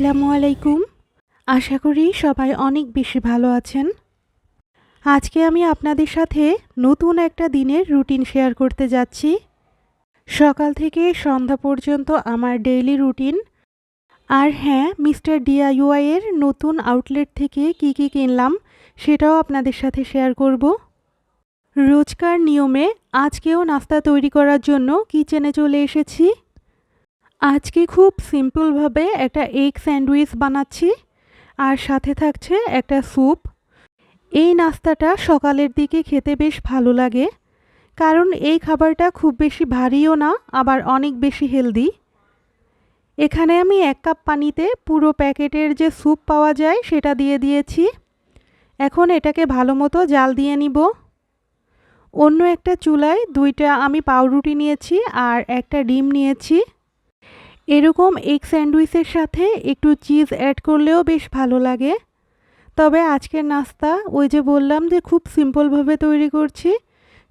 আসসালামু আলাইকুম। আশা করি সবাই অনেক বেশি ভালো আছেন। আজকে আমি আপনাদের সাথে নতুন একটা দিনের রুটিন শেয়ার করতে যাচ্ছি। সকাল থেকে সন্ধ্যা পর্যন্ত আমার ডেইলি রুটিন। আর হ্যাঁ, মিস্টার ডিআইওয়াই এর নতুন আউটলেট থেকে কি কি কিনলাম সেটাও আপনাদের সাথে শেয়ার করব। রোজকার নিয়মে আজকেও নাস্তা তৈরি করার জন্য কিচেনে চলে এসেছি। আজকে খুব সিম্পলভাবে একটা এগ স্যান্ডউইচ বানাচ্ছি, আর সাথে থাকছে একটা স্যুপ। এই নাস্তাটা সকালের দিকে খেতে বেশ ভালো লাগে, কারণ এই খাবারটা খুব বেশি ভারীও না, আবার অনেক বেশি হেলদি। এখানে আমি 1 কাপ পানিতে পুরো প্যাকেটের যে স্যুপ পাওয়া যায় সেটা দিয়ে দিয়েছি। এখন এটাকে ভালো মতো জাল দিয়ে নিব। অন্য একটা চুলায় 2টা আমি পাউরুটি নিয়েছি আর একটা ডিম নিয়েছি। এরকম এগ স্যান্ডউইচের সাথে একটু চিজ অ্যাড করলেও বেশ ভালো লাগে। তবে আজকের নাস্তা ওই যে বললাম যে খুব সিম্পলভাবে তৈরি করছি,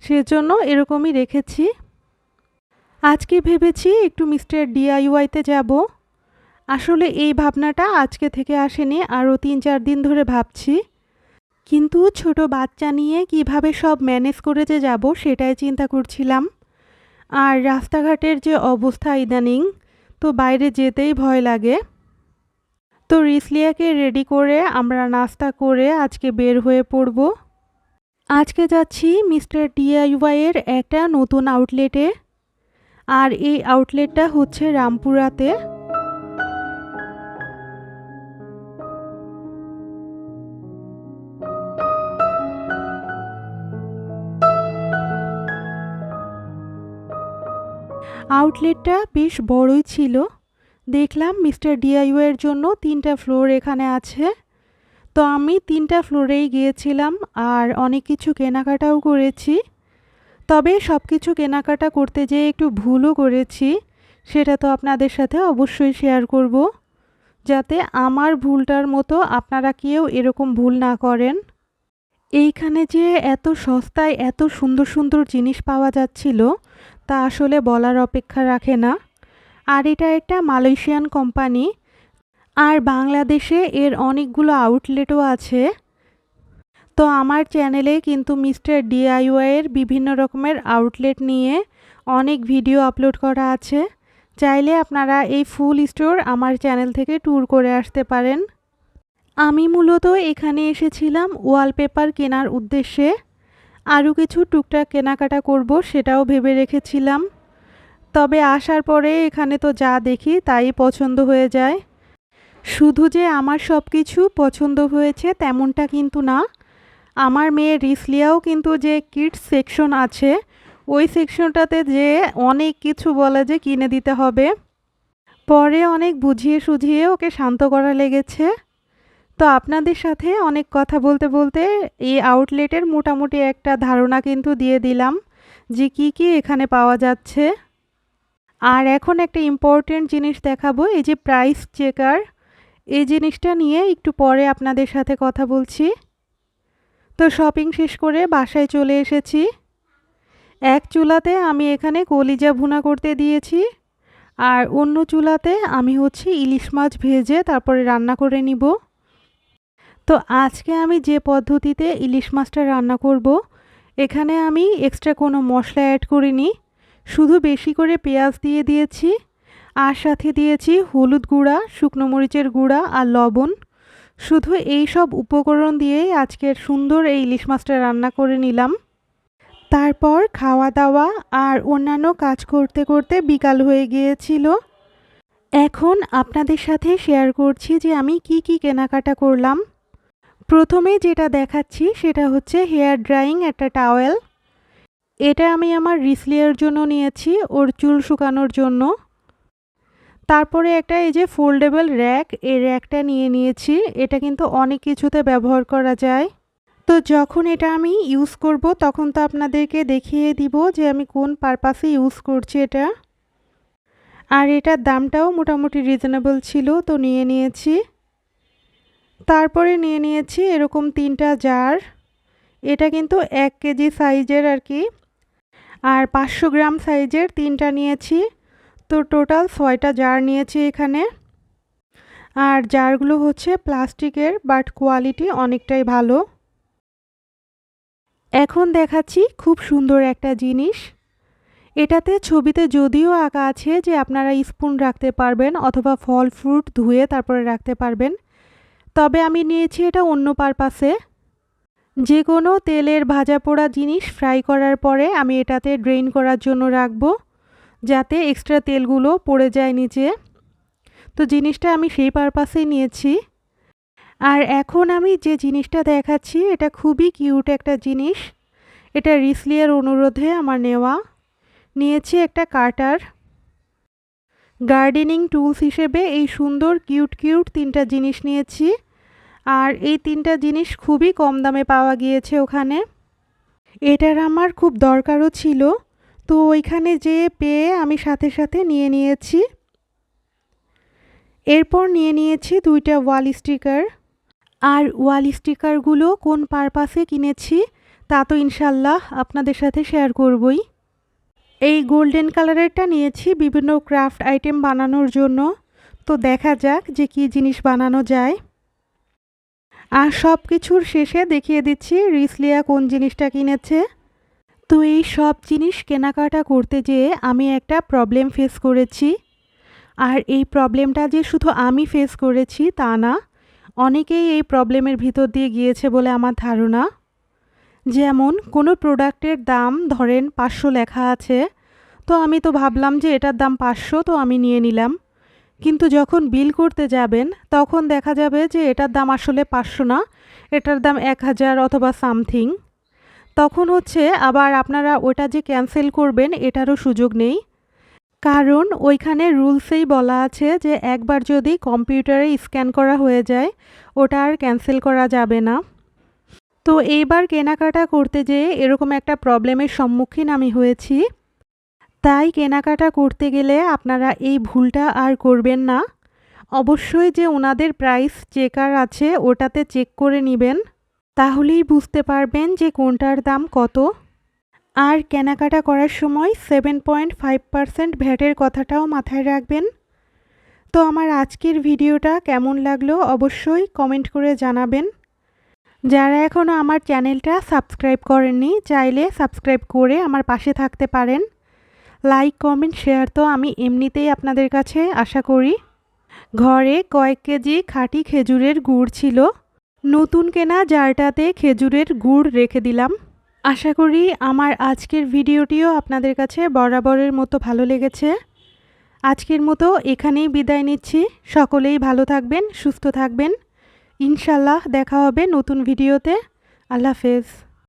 সেজন্য এরকমই রেখেছি। আজকে ভেবেছি একটু মিস্টার ডিআইওয়াইতে যাব। আসলে এই ভাবনাটা আজকে থেকে আসেনি, আরও 3-4 দিন ধরে ভাবছি। কিন্তু ছোট বাচ্চা নিয়ে কিভাবে সব ম্যানেজ করে যে যাব সেটাই চিন্তা করছিলাম। আর রাস্তাঘাটের যে অবস্থা ইদানিং, তো বাইরে যেতেই ভয় লাগে। তো রিসলিয়াকে রেডি করে আমরা নাস্তা করে আজকে বের হয়ে পড়ব। আজকে যাচ্ছি মিস্টার ডিআইওয়াই এর একটা নতুন আউটলেটে, আর এই আউটলেটটা হচ্ছে রামপুরাতে। আউটলেটটা বেশ বড়ই ছিল। দেখলাম মিস্টার ডিআইওয়াই এর জন্য 3টা ফ্লোর এখানে আছে। তো আমি 3টা ফ্লোরেই গিয়েছিলাম আর অনেক কিছু কেনাকাটাও করেছি। তবে সব কিছু কেনাকাটা করতে যেয়ে একটু ভুলও করেছি, সেটা তো আপনাদের সাথে অবশ্যই শেয়ার করব, যাতে আমার ভুলটার মতো আপনারা কেউ এরকম ভুল না করেন। এইখানে যে এত সস্তায় এত সুন্দর সুন্দর জিনিস পাওয়া যাচ্ছিল তা আসলে বলার অপেক্ষা রাখে না। আর এটা একটা মালয়েশিয়ান কোম্পানি, আর বাংলাদেশে এর অনেকগুলো আউটলেটও আছে। তো আমার চ্যানেলে কিন্তু মিস্টার ডিআইওয়াই এর বিভিন্ন রকমের আউটলেট নিয়ে অনেক ভিডিও আপলোড করা আছে। চাইলে আপনারা এই ফুল স্টোর আমার চ্যানেল থেকে ট্যুর করে আসতে পারেন। আমি মূলত এখানে এসেছিলাম ওয়ালপেপার কেনার উদ্দেশ্যে। আরও কিছু টুকটাক কেনাকাটা করব সেটাও ভেবে রেখেছিলাম। তবে আসার পরে এখানে তো যা দেখি তাই পছন্দ হয়ে যায়। শুধু যে আমার সব কিছু পছন্দ হয়েছে তেমনটা কিন্তু না। আমার মেয়ে রিসলিয়াও কিন্তু যে কিডস সেকশন আছে ওই সেকশনটাতে যে অনেক কিছু বলে যে কিনে দিতে হবে। পরে অনেক বুঝিয়ে সুঝিয়ে ওকে শান্ত করা লেগেছে। তো আপনাদের সাথে অনেক কথা বলতে বলতে এই আউটলেটের মোটামুটি একটা ধারণা কিন্তু দিয়ে দিলাম যে কি কি এখানে পাওয়া যাচ্ছে। আর এখন একটা ইম্পর্টেন্ট জিনিস দেখাবো, এই যে প্রাইস চেকার, এই জিনিসটা নিয়ে একটু পরে আপনাদের সাথে কথা বলছি। তো শপিং শেষ করে বাসায় চলে এসেছি। এক চুলাতে আমি এখানে কলিজা ভুনা করতে দিয়েছি, আর অন্য চুলাতে আমি ইলিশ মাছ ভেজে তারপরে রান্না করে নিব। তো আজকে আমি যে পদ্ধতিতে ইলিশ মাছটা রান্না করব, এখানে আমি এক্সট্রা কোনো মশলা অ্যাড করিনি। শুধু বেশি করে পেঁয়াজ দিয়ে দিয়েছি, আর সাথে দিয়েছি হলুদ গুঁড়া, শুকনো মরিচের গুঁড়া আর লবণ। শুধু এই সব উপকরণ দিয়েই আজকের সুন্দর এই ইলিশ মাছটা রান্না করে নিলাম। তারপর খাওয়া দাওয়া আর অন্যান্য কাজ করতে করতে বিকাল হয়ে গিয়েছিল। এখন আপনাদের সাথে শেয়ার করছি যে আমি কি কি কেনাকাটা করলাম। প্রথমে যেটা দেখাচ্ছি সেটা হচ্ছে হেয়ার ড্রাইং একটা টাওয়েল। এটা আমি আমার রিসলিয়ার জন্য নিয়েছি, ওর চুল শুকানোর জন্য। তারপরে একটা এই যে ফোল্ডেবল র্যাক, এই র্যাকটা নিয়ে নিয়েছি। এটা কিন্তু অনেক কিছুতে ব্যবহার করা যায়। তো যখন এটা আমি ইউজ করব তখন তো আপনাদেরকে দেখিয়ে দিব যে আমি কোন পারপাসে ইউজ করছি এটা। আর এটার দামটাও মোটামুটি রিজনেবল ছিল, তো নিয়ে নিয়েছি। তারপরে নিয়ে নিয়েছি এরকম 3টা জার। এটা কিন্তু 1 কেজি সাইজের আর কি, আর 500 গ্রাম সাইজের 3টা নিয়েছি। তো টোটাল 6টা জার নিয়েছি এখানে। আর জারগুলো হচ্ছে প্লাস্টিকের, বাট কোয়ালিটি অনেকটাই ভালো। এখন দেখাচ্ছি খুব সুন্দর একটা জিনিস। এটাতে ছবিতে যদিও আঁকা আছে যে আপনারা স্পুন রাখতে পারবেন অথবা ফল ফ্রুট ধুয়ে তারপরে রাখতে পারবেন, তবে আমি নিয়েছি এটা অন্য পারপাসে। যে কোনো তেলের ভাজা পোড়া জিনিস ফ্রাই করার পরে আমি এটাতে ড্রেন করার জন্য রাখবো, যাতে এক্সট্রা তেলগুলো পড়ে যায় নিচে। তো জিনিসটা আমি সেই পারপাসেই নিয়েছি। আর এখন আমি যে জিনিসটা দেখাচ্ছি এটা খুবই কিউট একটা জিনিস। এটা রিসলিয়ার অনুরোধে আমার নেওয়া। নিয়েছি একটা কাটার। গার্ডেনিং টুলস হিসেবে এই সুন্দর কিউট কিউট 3টা জিনিস নিয়েছি। আর এই 3টা জিনিস খুবই কম দামে পাওয়া গিয়েছে ওখানে। এটার আমার খুব দরকারও ছিল, তো ওইখানে যেয়ে পেয়ে আমি সাথে সাথে নিয়ে নিয়েছি। এরপর নিয়ে নিয়েছি 2টা ওয়াল স্টিকার। আর ওয়াল স্টিকারগুলো কোন পারপাসে কিনেছি তা তো ইনশাল্লাহ আপনাদের সাথে শেয়ার করবই। এই গোল্ডেন কালারেরটা নিয়েছি বিভিন্ন ক্রাফট আইটেম বানানোর জন্য। তো দেখা যাক যে কী জিনিস বানানো যায়। আর সব কিছুর শেষে দেখিয়ে দিচ্ছি রিসলিয়া কোন জিনিসটা কিনেছে। তো এই সব জিনিস কেনাকাটা করতে যেয়ে আমি একটা প্রবলেম ফেস করেছি। আর এই প্রবলেমটা যে শুধু আমি ফেস করেছি তা না, অনেকেই এই প্রবলেমের ভিতর দিয়ে গিয়েছে বলে আমার ধারণা। যেমন কোনো প্রোডাক্টের দাম ধরেন 500 লেখা আছে, তো আমি তো ভাবলাম যে এটার দাম 500, তো আমি নিয়ে নিলাম। কিন্তু যখন বিল করতে যাবেন তখন দেখা যাবে যে এটার দাম আসলে 500 না, এটার দাম 1000 অথবা সামথিং। তখন হচ্ছে আবার আপনারা ওটা যে ক্যান্সেল করবেন এটারও সুযোগ নেই, কারণ ওইখানে রুলসেই বলা আছে যে একবার যদি কম্পিউটারে স্ক্যান করা হয়ে যায় ওটা আর ক্যান্সেল করা যাবে না। তো এইবার কেনাকাটা করতে যেয়ে এরকম একটা প্রবলেমের সম্মুখীন আমি হয়েছি। তাই কেনাকাটা করতে গেলে আপনারা এই ভুলটা আর করবেন না। অবশ্যই যে ওনাদের প্রাইস চেকার আছে ওটাতে চেক করে নেবেন, তাহলেই বুঝতে পারবেন যে কোনটার দাম কত। আর কেনাকাটা করার সময় 7.5% ভ্যাটের কথাটাও মাথায় রাখবেন। তো আমার আজকের ভিডিওটা কেমন লাগলো অবশ্যই কমেন্ট করে জানাবেন। যারা এখনও আমার চ্যানেলটা সাবস্ক্রাইব করেননি চাইলে সাবস্ক্রাইব করে আমার পাশে থাকতে পারেন। লাইক কমেন্ট শেয়ার তো আমি এমনিতেই আপনাদের কাছে আশা করি। ঘরে কয়েক কেজি খাঁটি খেজুরের গুড় ছিল, নতুন কেনা জারটাতে খেজুরের গুড় রেখে দিলাম। আশা করি আমার আজকের ভিডিওটিও আপনাদের কাছে বরাবরের মতো ভালো লেগেছে। আজকের মতো এখানেই বিদায় নিচ্ছি। সকলেই ভালো থাকবেন, সুস্থ থাকবেন। ইনশাল্লাহ দেখা হবে নতুন ভিডিওতে। আল্লাহ হাফেজ।